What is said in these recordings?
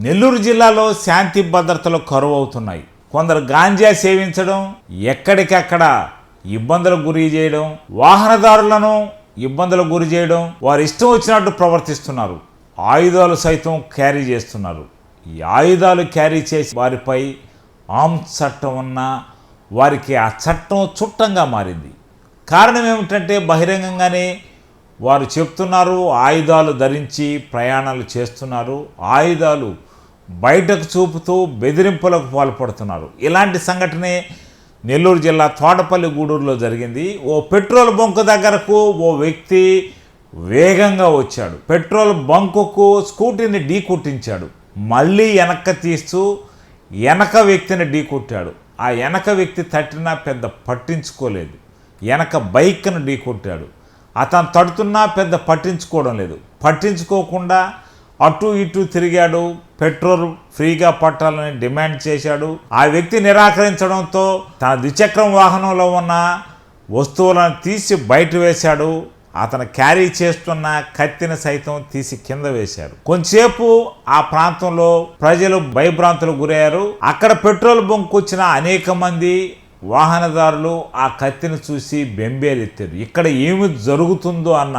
నెల్లూరు జిల్లాలో శాంతి భద్రతలు కరువు అవుతున్నాయి. కొందరు గాంజా సేవించడం, ఎక్కడికక్కడ ఇబ్బందులకు గురి చేయడం, వాహనదారులను ఇబ్బందులకు గురి చేయడం, వారి ఇష్టం వచ్చినట్టు ప్రవర్తిస్తున్నారు. ఆయుధాలు సైతం క్యారీ చేస్తున్నారు. ఈ ఆయుధాలు క్యారీ చేసి వారిపై ఆర్మ్స్ చట్టం ఉన్నా వారికి ఆ చట్టం చుట్టంగా మారింది. కారణం ఏమిటంటే బహిరంగంగానే వారు చెప్తున్నారు, ఆయుధాలు ధరించి ప్రయాణాలు చేస్తున్నారు, ఆయుధాలు బయటకు చూపుతూ బెదిరింపులకు పాల్పడుతున్నారు. ఇలాంటి సంఘటనే నెల్లూరు జిల్లా తోటపల్లి గూడూరులో జరిగింది. ఓ పెట్రోల్ బంకు దగ్గరకు ఓ వ్యక్తి వేగంగా వచ్చాడు. పెట్రోల్ బంకుకు స్కూటీని ఢీకొట్టించాడు. మళ్ళీ వెనక్కి తీస్తూ వెనక వ్యక్తిని ఢీకొట్టాడు. ఆ వెనక వ్యక్తి తట్టినా పెద్ద పట్టించుకోలేదు. వెనక బైక్ను ఢీకొట్టాడు. అతను తడుతున్నా పెద్ద పట్టించుకోవడం లేదు. పట్టించుకోకుండా అటు ఇటు తిరిగాడు. పెట్రోల్ ఫ్రీగా పట్టాలని డిమాండ్ చేశాడు. ఆ వ్యక్తి నిరాకరించడంతో తన ద్విచక్రం వాహనంలో ఉన్న వస్తువులను తీసి బయట వేశాడు. అతను క్యారీ చేస్తున్న కత్తిని సైతం తీసి కింద వేశారు. కొంచెంసేపు ఆ ప్రాంతంలో ప్రజలు భయభ్రాంతులకు గురయ్యారు. అక్కడ పెట్రోల్ బంక్ వచ్చిన అనేక మంది వాహనదారులు ఆ కత్తిని చూసి బెంబేలెత్తారు. ఇక్కడ ఏమి జరుగుతుందో అన్న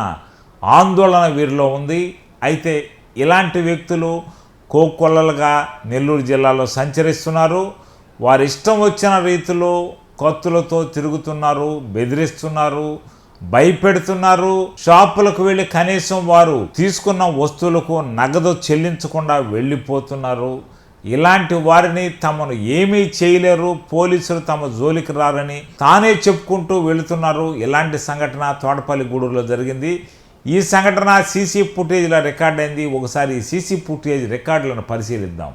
ఆందోళన వీరిలో ఉంది. అయితే ఇలాంటి వ్యక్తులు కోకొల్లలుగా నెల్లూరు జిల్లాలో సంచరిస్తున్నారు. వారి ఇష్టం వచ్చిన రీతిలో కత్తులతో తిరుగుతున్నారు, బెదిరిస్తున్నారు, భయపెడుతున్నారు. షాపులకు వెళ్ళి కనీసం వారు తీసుకున్న వస్తువులకు నగదు చెల్లించకుండా వెళ్ళిపోతున్నారు. ఇలాంటి వారిని తమను ఏమీ చేయలేరు, పోలీసులు తమ జోలికి రారని తానే చెప్పుకుంటూ వెళుతున్నారు. ఇలాంటి సంఘటన తోటపల్లి గూడూరులో జరిగింది. ఈ సంఘటన సీసీ ఫుటేజ్లో రికార్డ్ అయింది. ఒకసారి ఈ సీసీ ఫుటేజ్ రికార్డులను పరిశీలిద్దాం.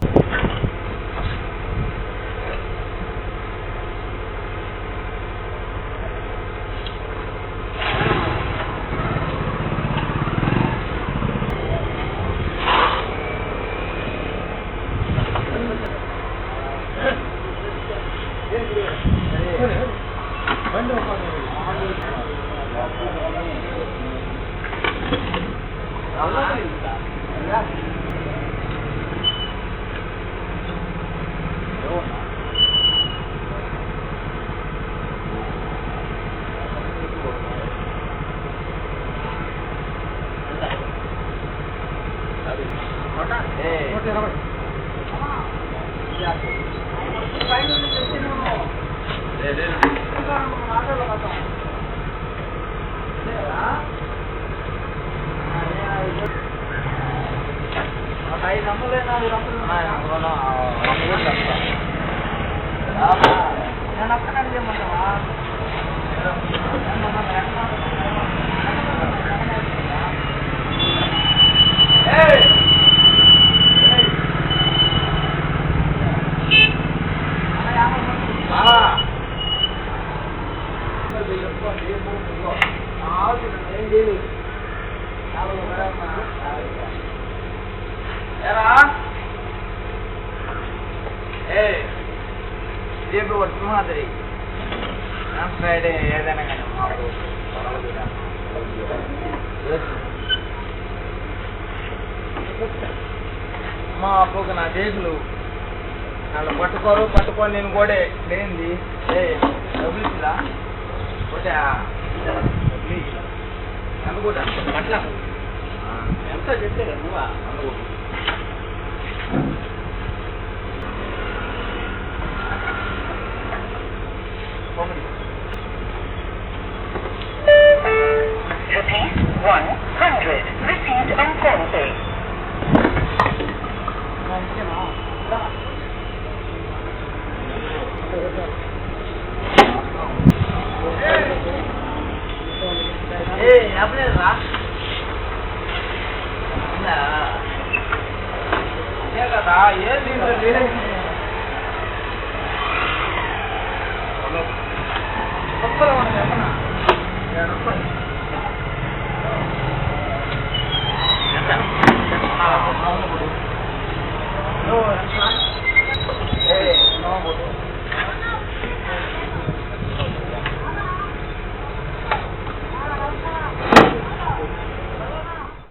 ఫ్రైడే ఏదైనా కానీ మా అప్పుకు నా జేబులు వాళ్ళు పట్టుకొని నేను కూడా లేనిది డబ్బులు ఇచ్చిందా ఒకటే అందుకోట అట్లా ఎంత చెప్తే నువ్వా అందుకో ₹100 received on phone pay. अपने కదా ఏ దీంట్లో